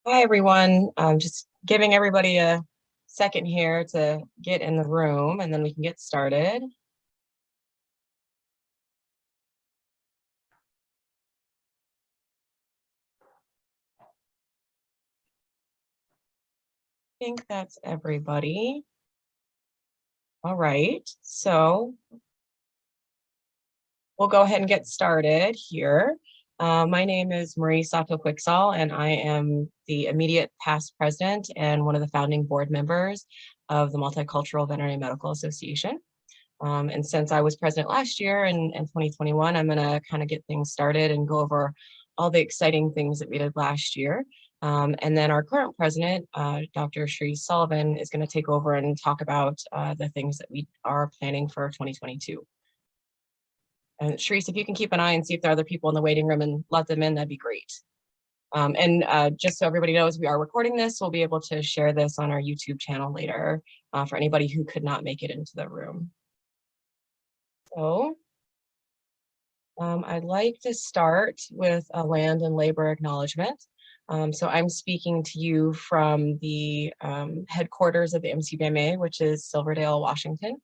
Hi, everyone. Just giving everybody a second here to get in the room, and then we can get started. I think that's everybody. All right, so we'll go ahead and get started here. My name is Marie Sato-Quixall, and I am the immediate past president and one of the founding board members of the Multicultural Veterinary Medical Association. And since I was president last year in 2021, I'm going to kind of get things started and go over all the exciting things that we did last year. And then our current president, Dr. Sri Sullivan, is going to take over and talk about the things that we are planning for 2022. And Sharice, if you can keep an eye and see if there are other people in the waiting room and let them in, that'd be great. Just so everybody knows, we are recording this. We'll be able to share this on our YouTube channel later for anybody who could not make it into the room. So I'd like to start with a land and labor acknowledgement. So I'm speaking to you from the headquarters of the MCVMA, which is Silverdale, Washington.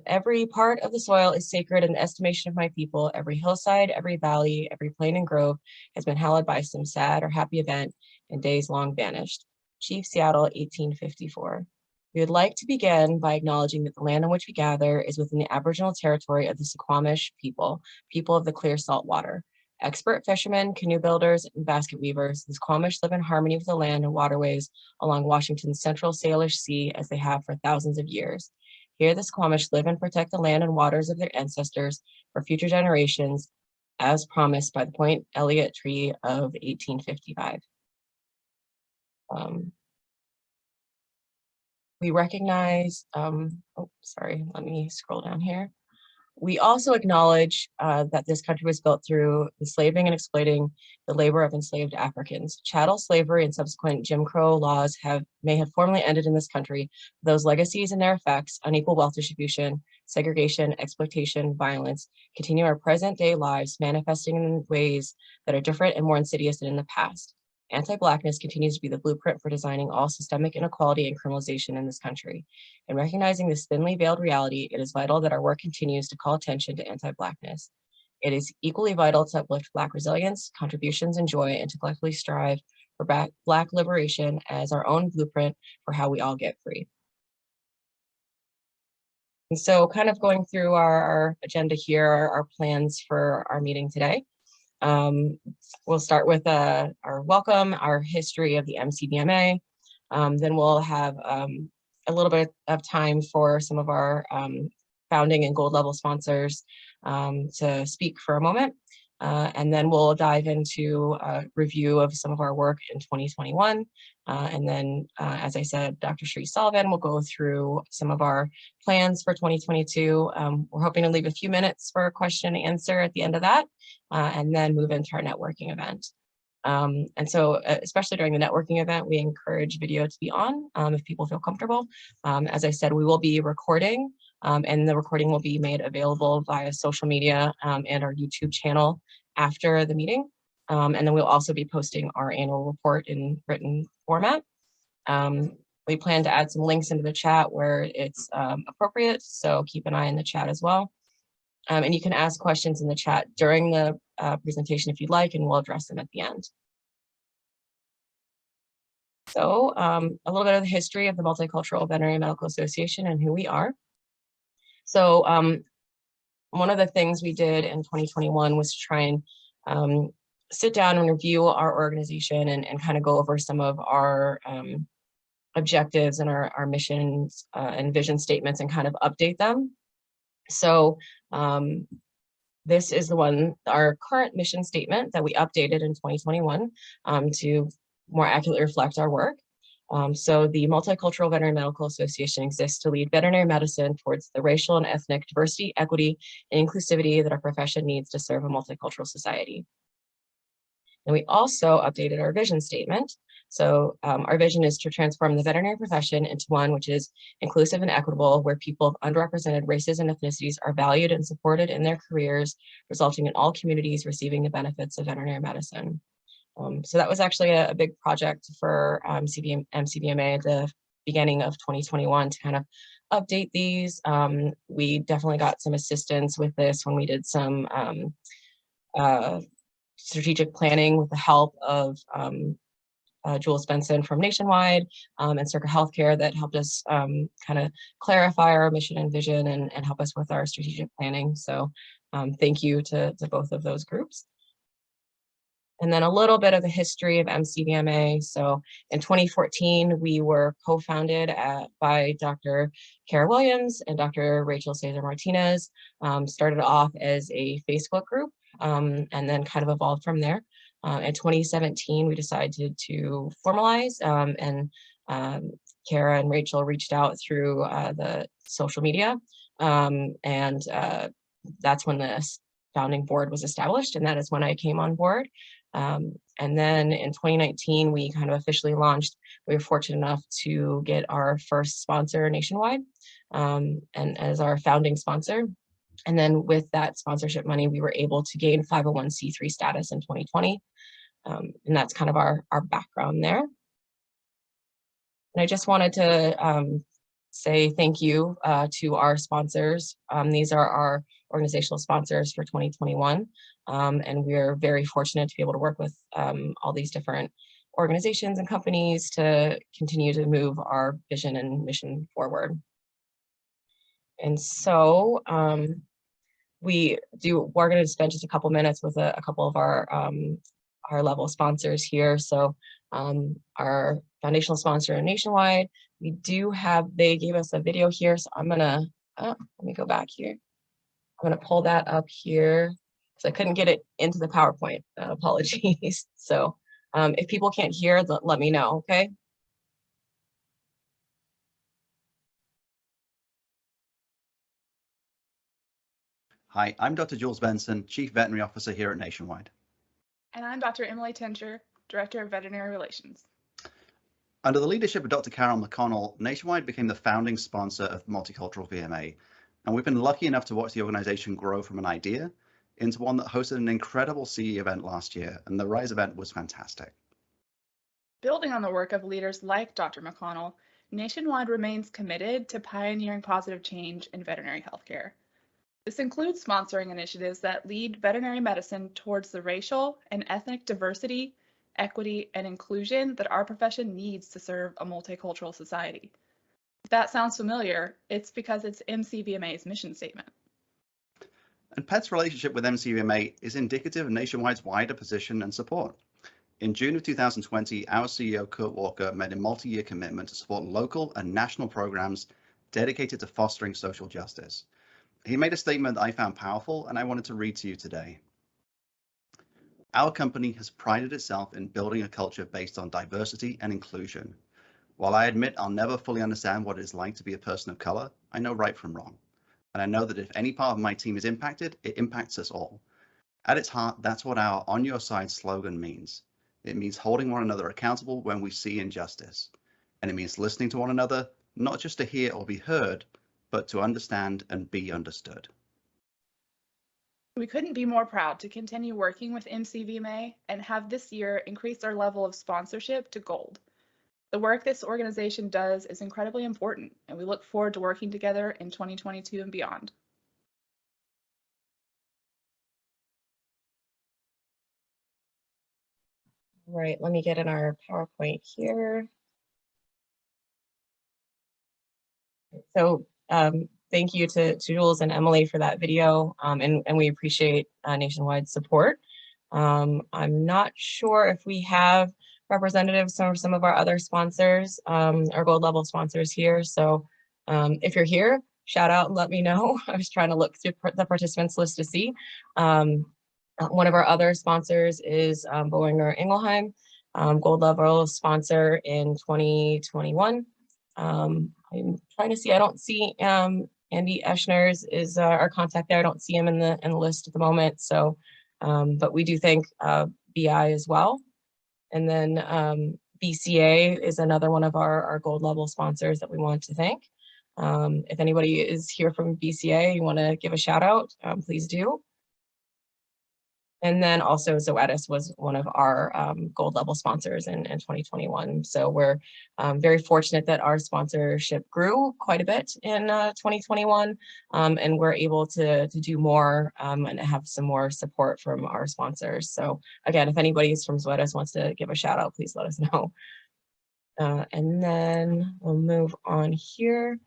Every part of the soil is sacred in the estimation of my people. Every hillside, every valley, every plain and grove has been hallowed by some sad or happy event in days long vanished. Chief Seattle, 1854. We would like to begin by acknowledging that the land on which we gather is within the Aboriginal territory of the Suquamish people of the clear salt water. Expert fishermen, canoe builders, and basket weavers, the Suquamish live in harmony with the land and waterways along Washington's central Salish Sea as they have for thousands of years. Here, the Suquamish live and protect the land and waters of their ancestors for future generations, as promised by the Point Elliott Treaty of 1855. We recognize, let me scroll down here. We also acknowledge that this country was built through enslaving and exploiting the labor of enslaved Africans. Chattel slavery and subsequent Jim Crow laws may have formally ended in this country. Those legacies and their effects, unequal wealth distribution, segregation, exploitation, violence, continue our present day lives, manifesting in ways that are different and more insidious than in the past. Anti-Blackness continues to be the blueprint for designing all systemic inequality and criminalization in this country. In recognizing this thinly veiled reality, it is vital that our work continues to call attention to anti-Blackness. It is equally vital to uplift Black resilience, contributions, and joy, and to collectively strive for Black liberation as our own blueprint for how we all get free. And so kind of going through our agenda here, our plans for our meeting today. We'll start with our welcome, our history of the MCVMA. Then we'll have a little bit of time for some of our founding and gold level sponsors to speak for a moment. And then we'll dive into a review of some of our work in 2021. And then, as I said, Dr. Sri Sullivan will go through some of our plans for 2022. We're hoping to leave a few minutes for a question and answer at the end of that, and then move into our networking event. And so, especially during the networking event, we encourage video to be on if people feel comfortable. As I said, we will be recording, and the recording will be made available via social media and our YouTube channel after the meeting. And then we'll also be posting our annual report in written format. We plan to add some links into the chat where it's appropriate, so keep an eye in the chat as well. And you can ask questions in the chat during the presentation if you'd like, and we'll address them at the end. So a little bit of the history of the Multicultural Veterinary Medical Association and who we are. So one of the things we did in 2021 was to try and sit down and review our organization and kind of go over some of our objectives and our missions and vision statements and kind of update them. So this is our current mission statement that we updated in 2021 to more accurately reflect our work. So the Multicultural Veterinary Medical Association exists to lead veterinary medicine towards the racial and ethnic diversity, equity, and inclusivity that our profession needs to serve a multicultural society. And we also updated our vision statement. So our vision is to transform the veterinary profession into one which is inclusive and equitable, where people of underrepresented races and ethnicities are valued and supported in their careers, resulting in all communities receiving the benefits of veterinary medicine. So that was actually a big project for MCVMA at the beginning of 2021 to kind of update these. We definitely got some assistance with this when we did some strategic planning with the help of Jules Benson from Nationwide and Circa Healthcare that helped us kind of clarify our mission and vision and help us with our strategic planning. So thank you to both of those groups. And then a little bit of the history of MCVMA. So in 2014, we were co-founded by Dr. Kara Williams and Dr. Rachel Cesar Martinez. Started off as a Facebook group and then kind of evolved from there. In 2017, we decided to formalize and Kara and Rachel reached out through the social media. That's when the founding board was established, and that is when I came on board. And then in 2019, we kind of officially launched. We were fortunate enough to get our first sponsor nationwide and as our founding sponsor. And then with that sponsorship money, we were able to gain 501c3 status in 2020. And that's kind of our background there. And I just wanted to say thank you to our sponsors. These are our organizational sponsors for 2021. And we're very fortunate to be able to work with all these different organizations and companies to continue to move our vision and mission forward. And so we're going to spend just a couple minutes with a couple of our level sponsors here. So our foundational sponsor Nationwide, they gave us a video here. So I'm gonna, let me go back here. I'm gonna pull that up here because I couldn't get it into the PowerPoint, apologies. So if people can't hear, let me know, okay? Hi, I'm Dr. Jules Benson, Chief Veterinary Officer here at Nationwide. And I'm Dr. Emily Tincher, Director of Veterinary Relations. Under the leadership of Dr. Carol McConnell, Nationwide became the founding sponsor of Multicultural VMA, and we've been lucky enough to watch the organization grow from an idea into one that hosted an incredible CE event last year, and the Rise event was fantastic. Building on the work of leaders like Dr. McConnell, Nationwide remains committed to pioneering positive change in veterinary healthcare. This includes sponsoring initiatives that lead veterinary medicine towards the racial and ethnic diversity, equity, and inclusion that our profession needs to serve a multicultural society. If that sounds familiar, it's because it's MCVMA's mission statement. And PET's relationship with MCVMA is indicative of Nationwide's wider position and support. In June of 2020, our CEO, Kurt Walker, made a multi-year commitment to support local and national programs dedicated to fostering social justice. He made a statement I found powerful, and I wanted to read to you today. Our company has prided itself in building a culture based on diversity and inclusion. While I admit I'll never fully understand what it is like to be a person of color, I know right from wrong. And I know that if any part of my team is impacted, it impacts us all. At its heart, that's what our On Your Side slogan means. It means holding one another accountable when we see injustice. And it means listening to one another, not just to hear or be heard, but to understand and be understood. We couldn't be more proud to continue working with MCVMA and have this year increased our level of sponsorship to gold. The work this organization does is incredibly important, and we look forward to working together in 2022 and beyond. All right, let me get in our PowerPoint here. So thank you to Jules and Emily for that video, and we appreciate Nationwide support. I'm not sure if we have representatives from some of our other sponsors, our gold level sponsors here. So if you're here, shout out and let me know. I was trying to look through the participants list to see. One of our other sponsors is Boehringer Ingelheim, gold level sponsor in 2021. I'm trying to see, I don't see Andy Eschner's is our contact there. I don't see him in the list at the moment. So, but we do thank BI as well. And then BCA is another one of our gold level sponsors that we want to thank. If anybody is here from BCA, you want to give a shout out, please do. And then also Zoetis was one of our gold level sponsors in 2021. So we're very fortunate that our sponsorship grew quite a bit in 2021, and we're able to do more and have some more support from our sponsors. So again, if anybody's from Zoetis wants to give a shout out, please let us know. And then we'll move on here.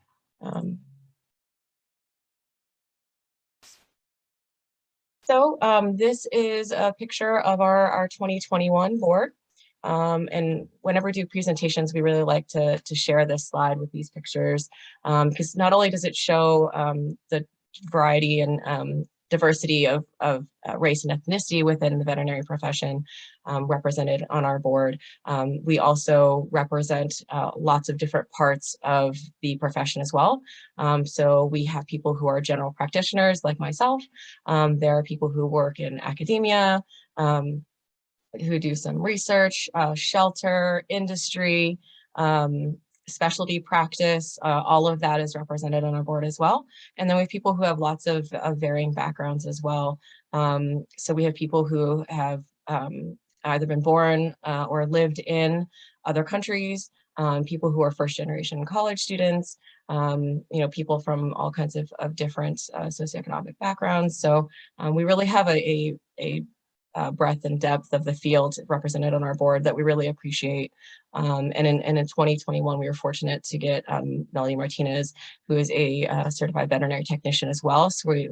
So this is a picture of our 2021 board. And whenever we do presentations, we really like to share this slide with these pictures, because not only does it show the variety and diversity of race and ethnicity within the veterinary profession represented on our board, we also represent lots of different parts of the profession as well. So we have people who are general practitioners like myself. There are people who work in academia, who do some research, shelter, industry, specialty practice, all of that is represented on our board as well. And then we have people who have lots of varying backgrounds as well. So we have people who have either been born or lived in other countries, people who are first generation college students, people from all kinds of different socioeconomic backgrounds. So we really have a breadth and depth of the field represented on our board that we really appreciate. And in 2021, we were fortunate to get Melody Martinez, who is a certified veterinary technician as well. So we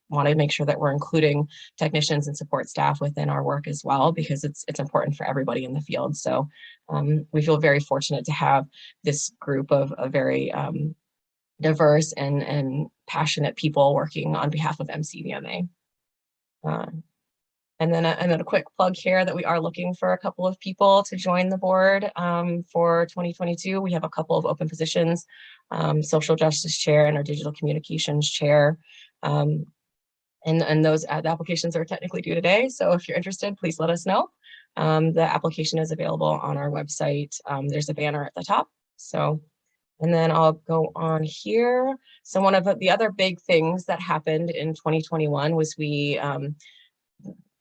want to make sure that we're including technicians and support staff within our work as well, because it's important for everybody in the field. So we feel very fortunate to have this group of very diverse and passionate people working on behalf of MCVMA. And then a quick plug here that we are looking for a couple of people to join the board for 2022. We have a couple of open positions, social justice chair and our digital communications chair. And those applications are technically due today. So if you're interested, please let us know. The application is available on our website. There's a banner at the top. So, and then I'll go on here. So one of the other big things that happened in 2021 was we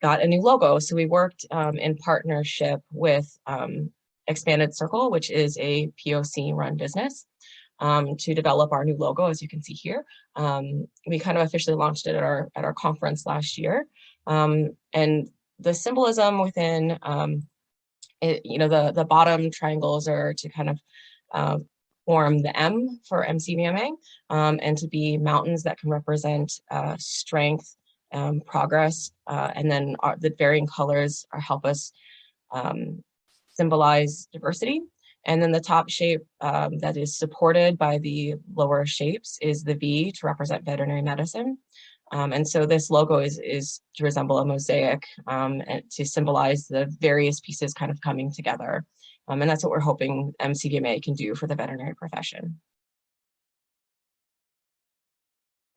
got a new logo. So we worked in partnership with Expanded Circle, which is a POC run business, to develop our new logo, as you can see here. We kind of officially launched it at our conference last year. And the symbolism within the bottom triangles are to kind of form the M for MCVMA, and to be mountains that can represent strength, progress, and then the varying colors help us symbolize diversity. And then the top shape that is supported by the lower shapes is the V to represent veterinary medicine. And so this logo is to resemble a mosaic and to symbolize the various pieces kind of coming together. And that's what we're hoping MCVMA can do for the veterinary profession.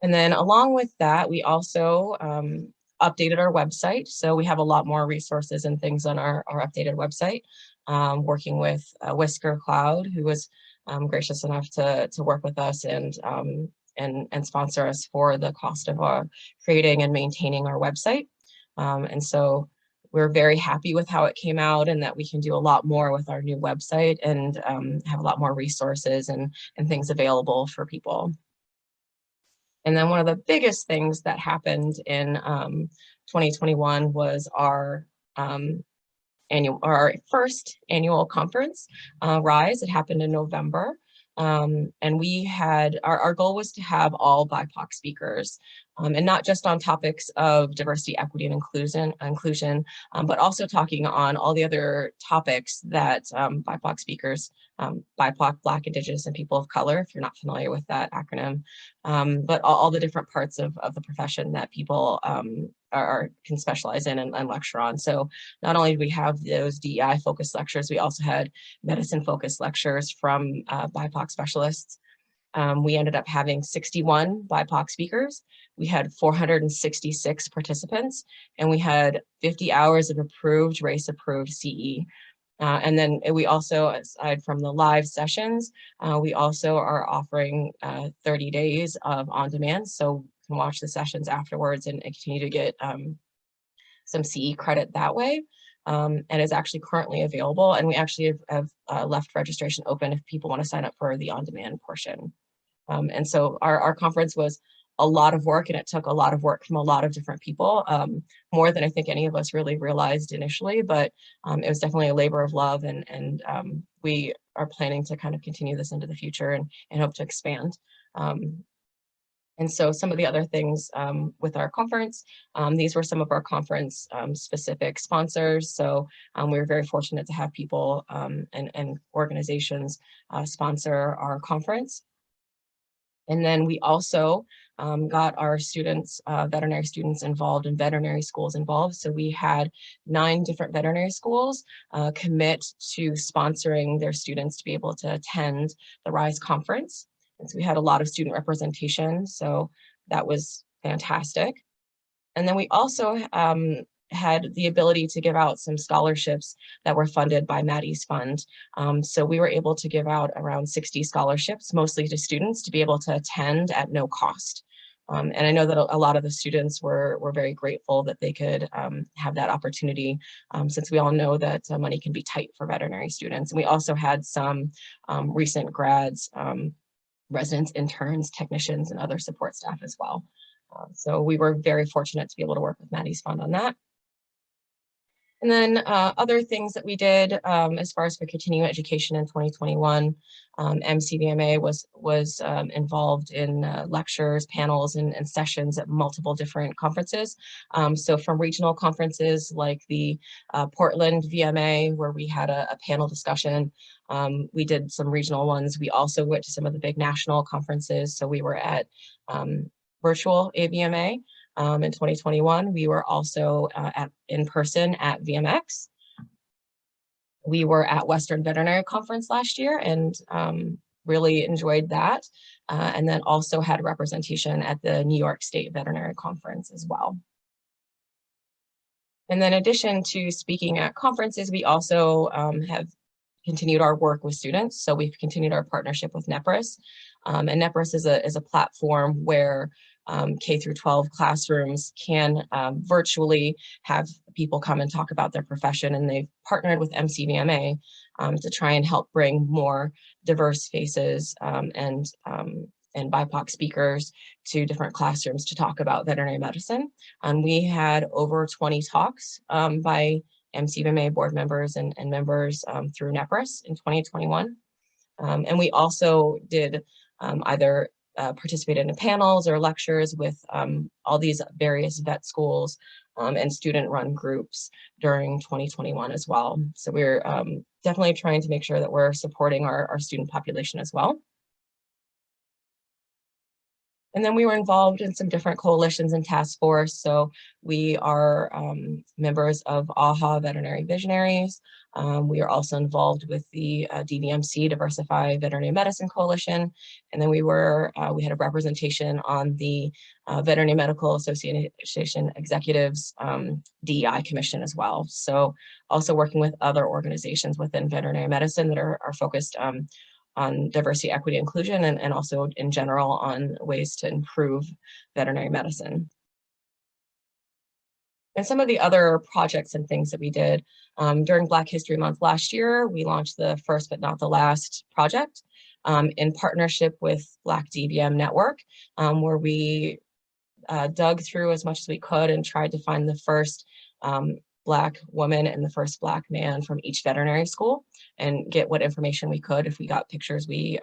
And then along with that, we also updated our website. So we have a lot more resources and things on our updated website, working with Whisker Cloud, who was gracious enough to work with us and sponsor us for the cost of creating and maintaining our website. And so we're very happy with how it came out and that we can do a lot more with our new website and have a lot more resources and things available for people. And then one of the biggest things that happened in 2021 was our first annual conference, RISE. It happened in November. And we had, our goal was to have all BIPOC speakers, and not just on topics of diversity, equity, and inclusion, but also talking on all the other topics that BIPOC speakers, BIPOC, Black, Indigenous, and people of color, if you're not familiar with that acronym, but all the different parts of the profession that people can specialize in and lecture on. So not only do we have those DEI focused lectures, we also had medicine focused lectures from BIPOC specialists. We ended up having 61 BIPOC speakers. We had 466 participants, and we had 50 hours of approved, race approved CE. And then we also, aside from the live sessions, we also are offering 30 days of on demand. So you can watch the sessions afterwards and continue to get some CE credit that way, and is actually currently available. And we actually have left registration open if people want to sign up for the on-demand portion. And so our conference was a lot of work, and it took a lot of work from a lot of different people, more than I think any of us really realized initially, but it was definitely a labor of love, and we are planning to kind of continue this into the future and hope to expand. And so some of the other things with our conference, these were some of our conference specific sponsors. So we were very fortunate to have people and organizations sponsor our conference. And then we also got our students, veterinary students involved and veterinary schools involved. So we had 9 different veterinary schools commit to sponsoring their students to be able to attend the RISE conference. And so we had a lot of student representation, so that was fantastic. And then we also had the ability to give out some scholarships that were funded by Maddie's fund. So we were able to give out around 60 scholarships, mostly to students, to be able to attend at no cost. And I know that a lot of the students were very grateful that they could have that opportunity, since we all know that money can be tight for veterinary students. And we also had some recent grads, residents, interns, technicians, and other support staff as well. So we were very fortunate to be able to work with Maddie's fund on that. And then other things that we did as far as for continuing education in 2021, MCVMA was involved in lectures, panels, and sessions at multiple different conferences. So from regional conferences like the Portland VMA, where we had a panel discussion, we did some regional ones. We also went to some of the big national conferences. So we were at virtual AVMA. In 2021, we were also in person at VMX. We were at Western Veterinary Conference last year and really enjoyed that. And then also had representation at the New York State Veterinary Conference as well. And then in addition to speaking at conferences, we also have continued our work with students. So we've continued our partnership with NEPRIS. And NEPRIS is a platform where K through 12 classrooms can virtually have people come and talk about their profession, and they've partnered with MCVMA to try and help bring more diverse faces and BIPOC speakers to different classrooms to talk about veterinary medicine. And we had over 20 talks by MCVMA board members and members through NEPRIS in 2021. And we also did either participated in panels or lectures with all these various vet schools and student-run groups during 2021 as well. So we're definitely trying to make sure that we're supporting our student population as well. And then we were involved in some different coalitions and task force. So we are members of AHA Veterinary Visionaries. We are also involved with the DVMC, Diversify Veterinary Medicine Coalition. And then we had a representation on the Veterinary Medical Association Executives DEI Commission as well. So also working with other organizations within veterinary medicine that are focused on diversity, equity, inclusion, and also in general on ways to improve veterinary medicine. And some of the other projects and things that we did during Black History Month last year, we launched the First But Not the Last project in partnership with Black DVM Network, where we dug through as much as we could and tried to find the first Black woman and the first Black man from each veterinary school and get what information we could. If we got pictures, we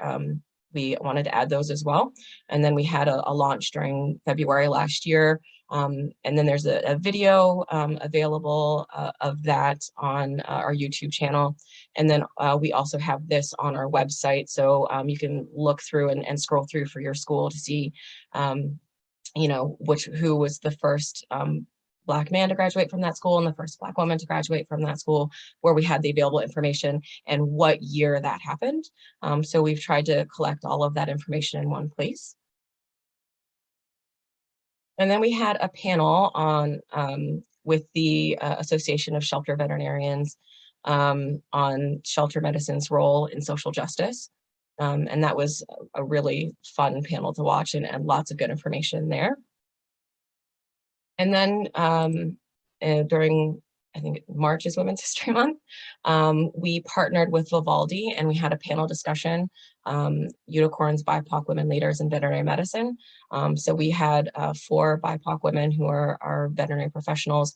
wanted to add those as well. And then we had a launch during February last year. And then there's a video available of that on our YouTube channel. And then we also have this on our website. So you can look through and scroll through for your school to see, you know, who was the first Black man to graduate from that school and the first Black woman to graduate from that school, where we had the available information and what year that happened. So we've tried to collect all of that information in one place. And then we had a panel on with the Association of Shelter Veterinarians on shelter medicine's role in social justice. And that was a really fun panel to watch and lots of good information there. And then during, I think March is Women's History Month, we partnered with Vivaldi and we had a panel discussion, Unicorns, BIPOC Women Leaders in Veterinary Medicine. So we had 4 BIPOC women who are veterinary professionals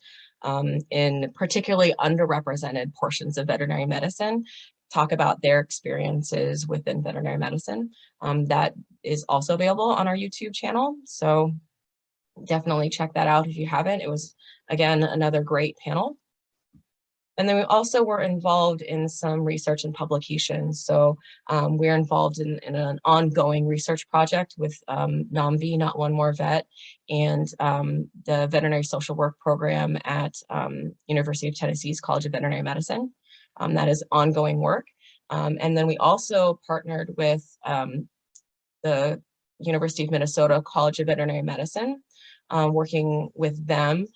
in particularly underrepresented portions of veterinary medicine talk about their experiences within veterinary medicine. That is also available on our YouTube channel. So definitely check that out if you haven't. It was, again, another great panel. And then we also were involved in some research and publications. So we're involved in an ongoing research project with NOMV, Not One More Vet, and the Veterinary Social Work Program at University of Tennessee's College of Veterinary Medicine. That is ongoing work. And then we also partnered with the University of Minnesota College of Veterinary Medicine, working with them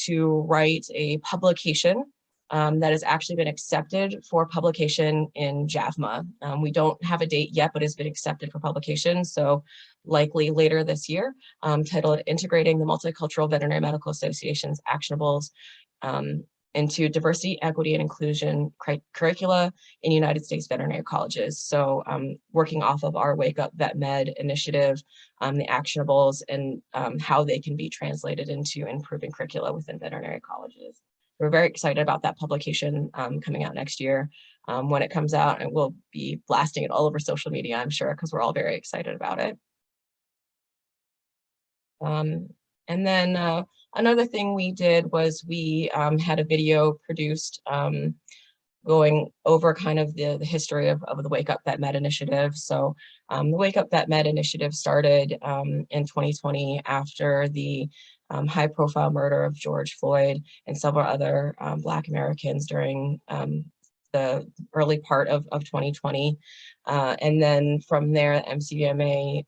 to write a publication that has actually been accepted for publication in JAVMA. We don't have a date yet, but it's been accepted for publication, so likely later this year, titled Integrating the Multicultural Veterinary Medical Association's Actionables into Diversity, Equity, and Inclusion Curricula in United States Veterinary Colleges. So working off of our Wake Up Vet Med initiative, the actionables, and how they can be translated into improving curricula within veterinary colleges. We're very excited about that publication coming out next year. When it comes out, and we'll be blasting it all over social media, I'm sure, because we're all very excited about it. And then another thing we did was we had a video produced going over kind of the history of the Wake Up Vet Med initiative. So the Wake Up Vet Med initiative started in 2020 after the high-profile murder of George Floyd and several other Black Americans during the early part of 2020. And then from there, MCVMA,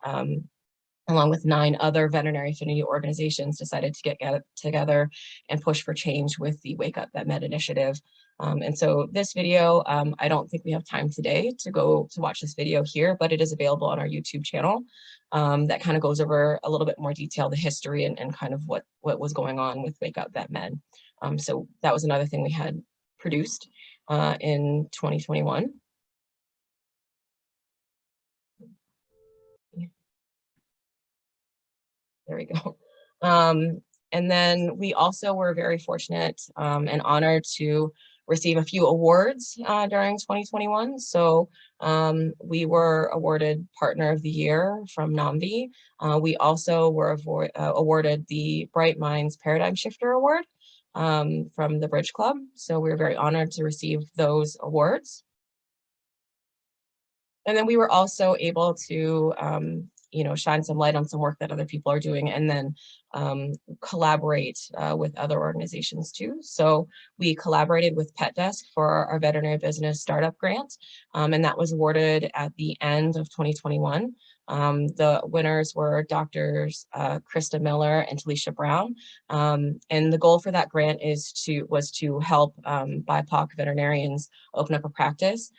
along with 9 other veterinary affinity organizations, decided to get together and push for change with the Wake Up Vet Med initiative. And so this video, I don't think we have time today to go to watch this video here, but it is available on our YouTube channel. That kind of goes over a little bit more detail, the history and kind of what was going on with Wake Up Vet Med. So that was another thing we had produced in 2021. There we go. And then we also were very fortunate and honored to receive a few awards during 2021. So we were awarded Partner of the Year from NOMV. We also were awarded the Bright Minds Paradigm Shifter Award from the Bridge Club. So we were very honored to receive those awards. And then we were also able to shine some light on some work that other people are doing, and then collaborate with other organizations too. So we collaborated with Pet Desk for our veterinary business startup grant, and that was awarded at the end of 2021. The winners were Doctors Krista Miller and Talisha Brown, and the goal for that grant was to help BIPOC veterinarians open up a practice,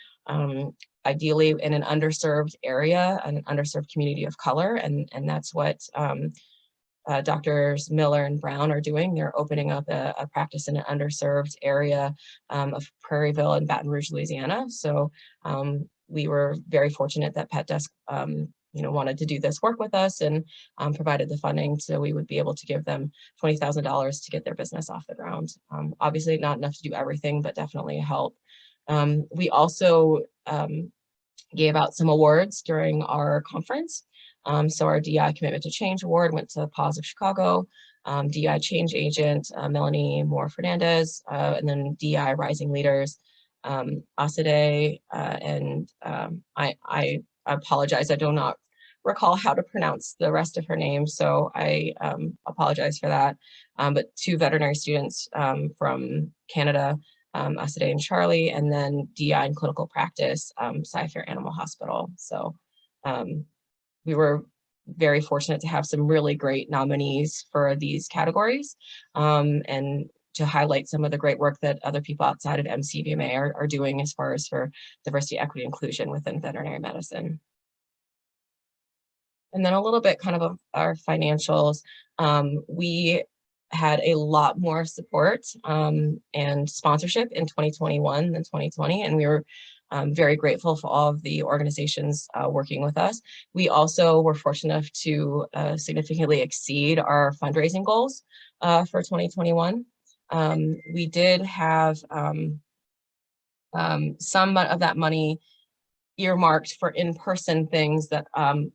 ideally in an underserved area, an underserved community of color, and that's what Doctors Miller and Brown are doing. They're opening up a practice in an underserved area of Prairieville and Baton Rouge, Louisiana. So we were very fortunate that Pet Desk wanted to do this work with us and provided the funding, so we would be able to give them $20,000 to get their business off the ground. Obviously not enough to do everything, but definitely a help. We also gave out some awards during our conference. So our DI Commitment to Change Award went to Paws of Chicago, DI Change Agent, Melanie Moore-Fernandez, and then DI Rising Leaders, Asade, and I apologize, I do not recall how to pronounce the rest of her name, so I apologize for that. But 2 veterinary students from Canada, Asade and Charlie, and then DI in clinical practice, Sci-Fair Animal Hospital. So we were very fortunate to have some really great nominees for these categories, and to highlight some of the great work that other people outside of MCVMA are doing as far as for diversity, equity, inclusion within veterinary medicine. And then a little bit kind of our financials. We had a lot more support and sponsorship in 2021 than 2020, and we were very grateful for all of the organizations working with us. We also were fortunate enough to significantly exceed our fundraising goals for 2021. We did have some of that money earmarked for in-person things that,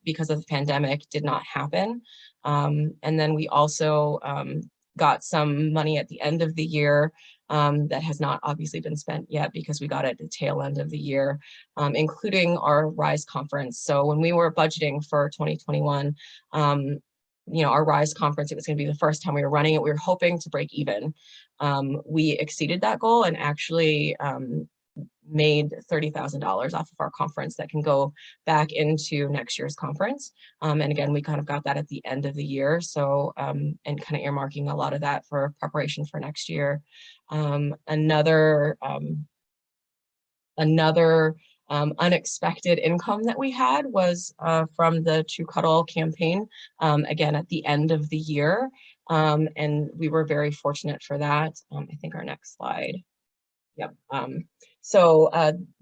because of the pandemic, did not happen. And then we also got some money at the end of the year that has not obviously been spent yet because we got it at the tail end of the year, including our RISE conference. So when we were budgeting for 2021, you know, our RISE conference, it was going to be the first time we were running it. We were hoping to break even. We exceeded that goal and actually made $30,000 off of our conference that can go back into next year's conference. And again, we kind of got that at the end of the year. So, and kind of earmarking a lot of that for preparation for next year. Another unexpected income that we had was from the True Cuddle campaign, again, at the end of the year. And we were very fortunate for that. I think our next slide. Yep. So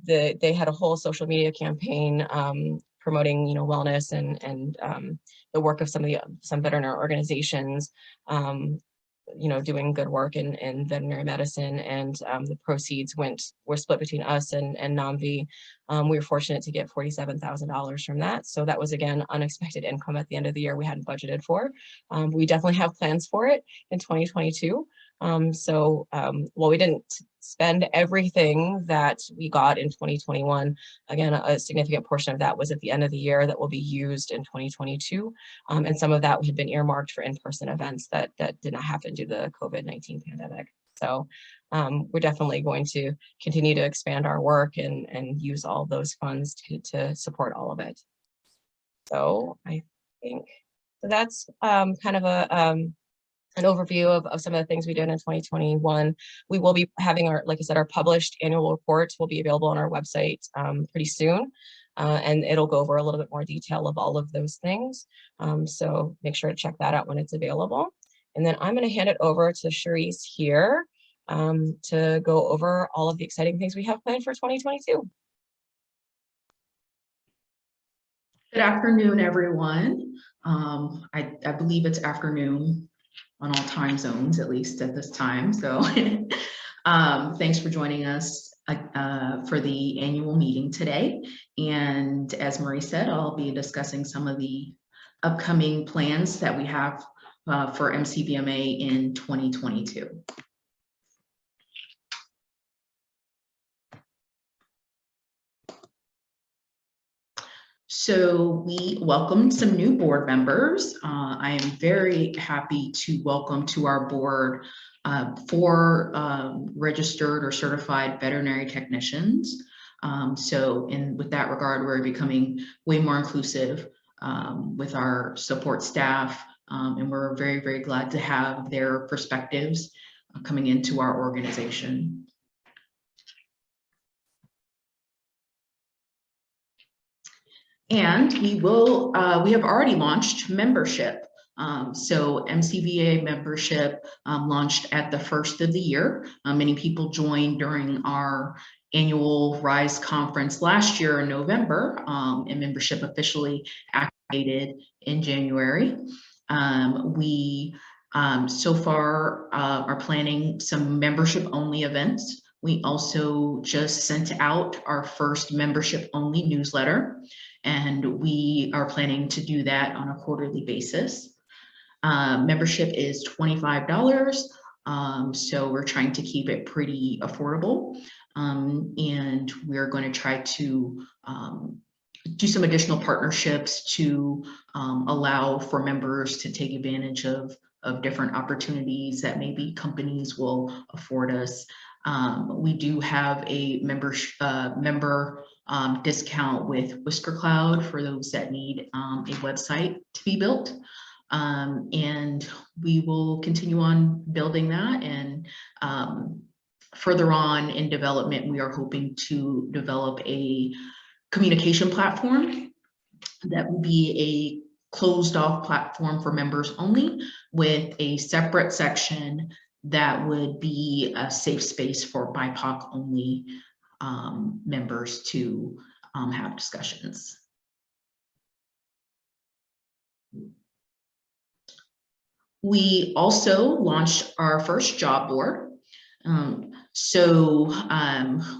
they had a whole social media campaign promoting, you know, wellness and the work of some veterinary organizations, you know, doing good work in veterinary medicine, and the proceeds were split between us and NAMV. We were fortunate to get $47,000 from that. So that was, again, unexpected income at the end of the year we hadn't budgeted for. We definitely have plans for it in 2022. While we didn't spend everything that we got in 2021, again, a significant portion of that was at the end of the year that will be used in 2022. And some of that had been earmarked for in-person events that did not happen due to the COVID-19 pandemic. So we're definitely going to continue to expand our work and use all those funds to support all of it. So I think that's kind of an overview of some of the things we did in 2021. We will be having our, like I said, our published annual report will be available on our website pretty soon. And it'll go over a little bit more detail of all of those things. So make sure to check that out when it's available. And then I'm going to hand it over to Charisse here to go over all of the exciting things we have planned for 2022. Good afternoon, everyone. I believe it's afternoon on all time zones, at least at this time. So thanks for joining us for the annual meeting today. And as Marie said, I'll be discussing some of the upcoming plans that we have for MCVMA in 2022. So we welcomed some new board members. I am very happy to welcome to our board 4 registered or certified veterinary technicians. With that regard, we're becoming way more inclusive with our support staff, and we're very, very glad to have their perspectives coming into our organization. And we have already launched membership. So MCVA membership launched at the first of the year. Many people joined during our annual RISE conference last year in November, and membership officially activated in January. We so far are planning some membership only events. We also just sent out our first membership only newsletter, and we are planning to do that on a quarterly basis. Membership is $25, so we're trying to keep it pretty affordable, and we're going to try to do some additional partnerships to allow for members to take advantage of different opportunities that maybe companies will afford us. We do have a member discount with Whisker Cloud for those that need a website to be built. And we will continue on building that, and further on in development, we are hoping to develop a communication platform that will be a closed off platform for members only, with a separate section that would be a safe space for BIPOC only members to have discussions. We also launched our first job board.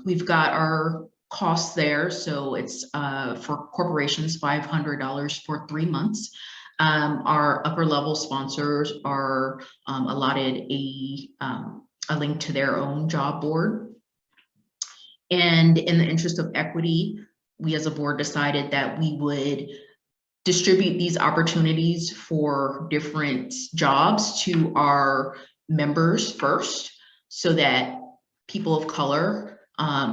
We've got our costs there. So it's for corporations, $500 for 3 months. Our upper level sponsors are allotted a link to their own job board. And in the interest of equity, we as a board decided that we would distribute these opportunities for different jobs to our members first, so that people of color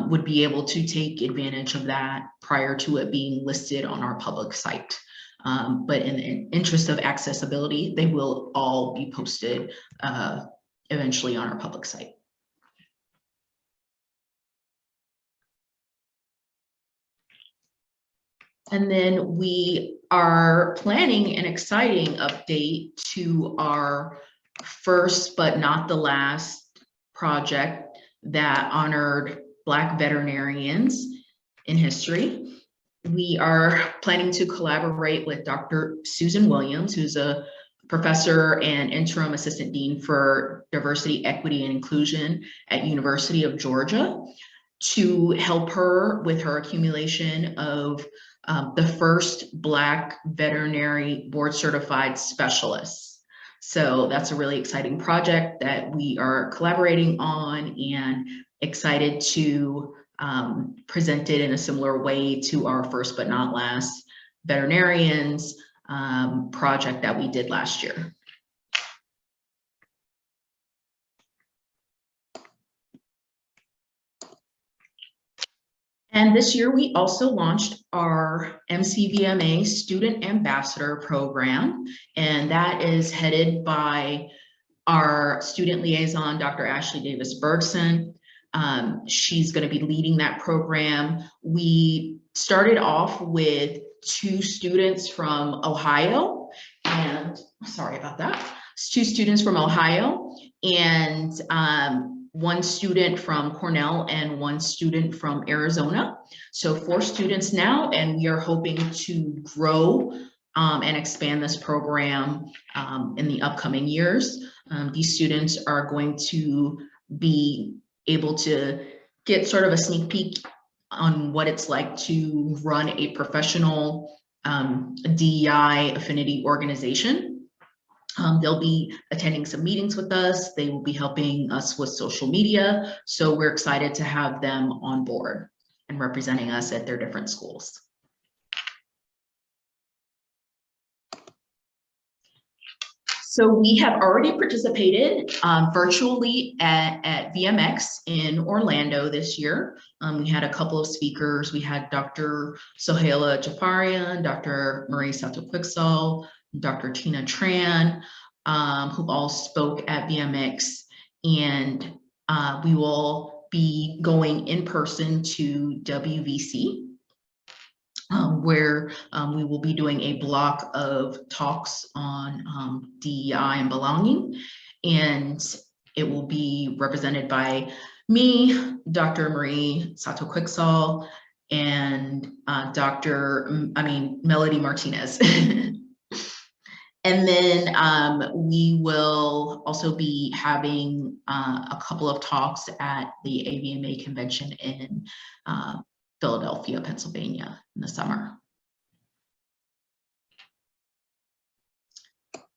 would be able to take advantage of that prior to it being listed on our public site. But in the interest of accessibility, they will all be posted eventually on our public site. And then we are planning an exciting update to our first but not the last project that honored Black veterinarians in history. We are planning to collaborate with Dr. Susan Williams, who's a professor and interim assistant dean for diversity, equity, and inclusion at University of Georgia, to help her with her accumulation of the first Black veterinary board certified specialists. So that's a really exciting project that we are collaborating on, and excited to present it in a similar way to our first but not last veterinarians project that we did last year. And this year, we also launched our MCVMA Student Ambassador Program, and that is headed by our student liaison, Dr. Ashley Davis Bergson. She's going to be leading that program. We started off with 2 students from Ohio, and sorry about that, 2 students from Ohio, and 1 student from Cornell and 1 student from Arizona. So 4 students now, and we are hoping to grow and expand this program in the upcoming years. These students are going to be able to get sort of a sneak peek on what it's like to run a professional DEI affinity organization. They'll be attending some meetings with us. They will be helping us with social media. So we're excited to have them on board and representing us at their different schools. So we have already participated virtually at VMX in Orlando this year. We had a couple of speakers. We had Dr. Sohaila Jafarian, Dr. Marie Sato-Quixel, Dr. Tina Tran, who all spoke at VMX, and we will be going in person to WVC, where we will be doing a block of talks on DEI and belonging, and it will be represented by me, Dr. Marie Sato-Quixel, and Melody Martinez. And then we will also be having a couple of talks at the AVMA convention in Philadelphia, Pennsylvania in the summer.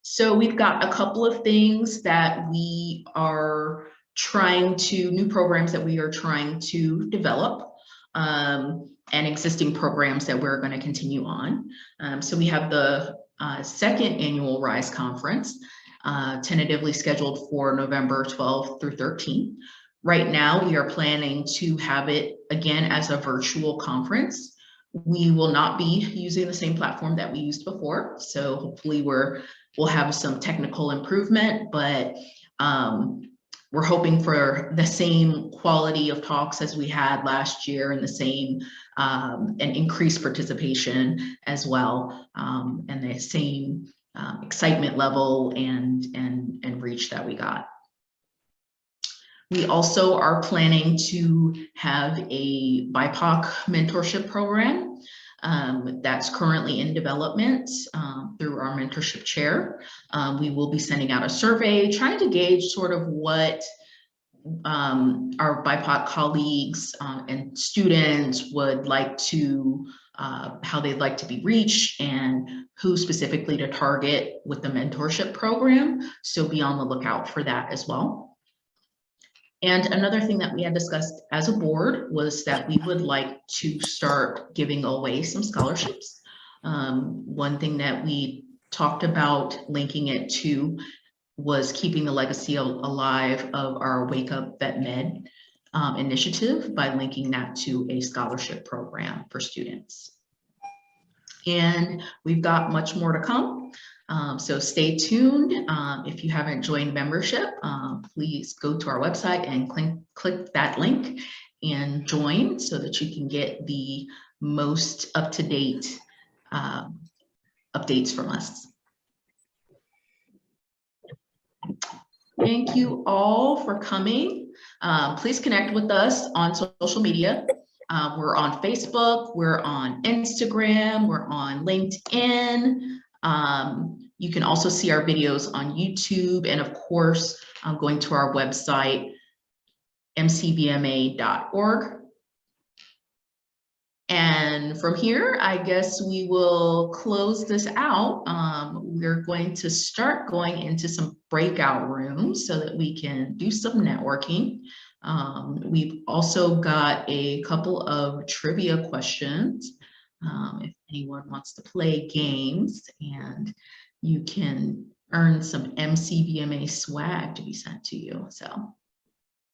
So we've got a couple of things that we are new programs that we are trying to develop, and existing programs that we're going to continue on. So we have the second annual RISE conference, tentatively scheduled for November 12th through 13th. Right now, we are planning to have it again as a virtual conference. We will not be using the same platform that we used before. So hopefully we'll have some technical improvement, but we're hoping for the same quality of talks as we had last year and the same and increased participation as well, and the same excitement level and reach that we got. We also are planning to have a BIPOC mentorship program that's currently in development through our mentorship chair. We will be sending out a survey trying to gauge sort of what our BIPOC colleagues and students would like to, how they'd like to be reached and who specifically to target with the mentorship program. So be on the lookout for that as well. And another thing that we had discussed as a board was that we would like to start giving away some scholarships. One thing that we talked about linking it to was keeping the legacy alive of our Wake Up Vet Med initiative by linking that to a scholarship program for students. And we've got much more to come. So stay tuned. If you haven't joined membership, please go to our website and click that link and join so that you can get the most up-to-date updates from us. Thank you all for coming. Please connect with us on social media. We're on Facebook, we're on Instagram, we're on LinkedIn. You can also see our videos on YouTube, and of course, going to our website, mcvma.org. And from here, I guess we will close this out. We're going to start going into some breakout rooms so that we can do some networking. We've also got a couple of trivia questions. If anyone wants to play games, and you can earn some MCVMA swag to be sent to you. So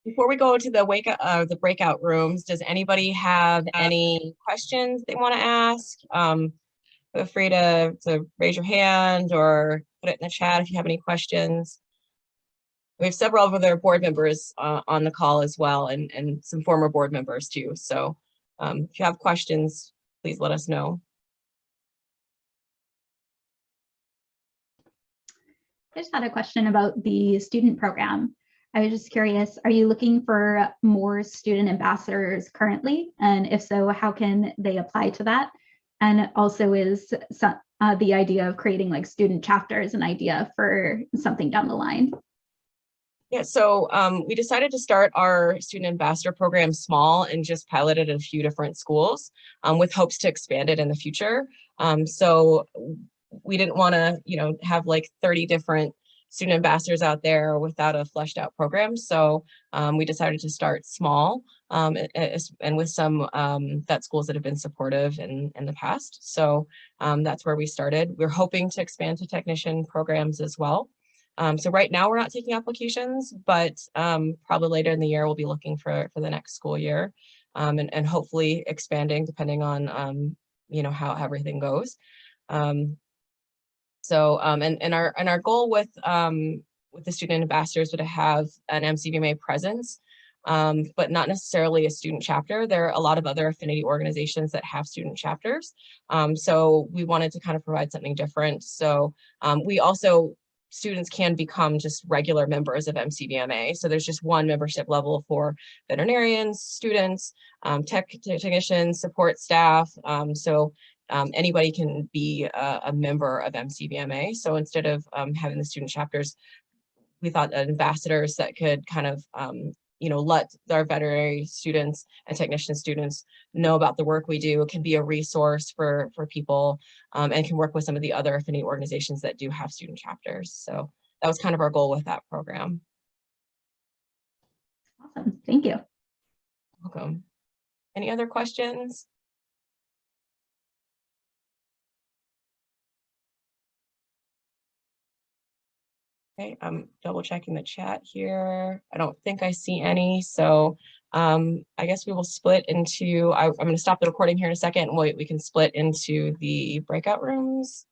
before we go to the breakout rooms, does anybody have any questions they want to ask? Feel free to raise your hand or put it in the chat if you have any questions. We have several of other board members on the call as well, and some former board members too. So if you have questions, please let us know. I just had a question about the student program. I was just curious, are you looking for more student ambassadors currently? And if so, how can they apply to that? And also, is the idea of creating like student chapters an idea for something down the line? Yeah, so we decided to start our student ambassador program small and just pilot it at a few different schools with hopes to expand it in the future. So we didn't want to, have like 30 different student ambassadors out there without a fleshed out program. So we decided to start small and with some vet schools that have been supportive in the past. So that's where we started. We're hoping to expand to technician programs as well. So right now we're not taking applications, but probably later in the year we'll be looking for the next school year and hopefully expanding depending on how everything goes. And our goal with the student ambassadors would have an MCVMA presence, but not necessarily a student chapter. There are a lot of other affinity organizations that have student chapters. So we wanted to kind of provide something different. So students can become just regular members of MCVMA. So there's just one membership level for veterinarians, students, technicians, support staff. Anybody can be a member of MCVMA. So instead of having the student chapters, we thought ambassadors that could kind of, let our veterinary students and technician students know about the work we do. It can be a resource for people and can work with some of the other affinity organizations that do have student chapters. So that was kind of our goal with that program. Awesome, thank you. Welcome. Any other questions? Okay, I'm double checking the chat here. I don't think I see any. So I guess we will split into, I'm going to stop the recording here in a second and we can split into the breakout rooms.